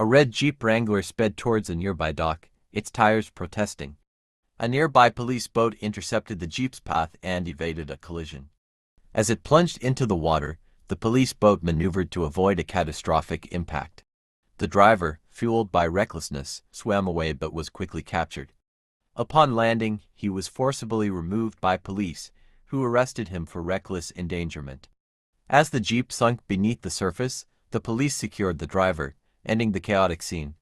A red Jeep Wrangler sped towards a nearby dock, its tires protesting. A nearby police boat intercepted the Jeep's path and evaded a collision. As it plunged into the water, the police boat maneuvered to avoid a catastrophic impact. The driver, fueled by recklessness, swam away but was quickly captured. Upon landing, he was forcibly removed by police, who arrested him for reckless endangerment. As the Jeep sunk beneath the surface, the police secured the driver, ending the chaotic scene.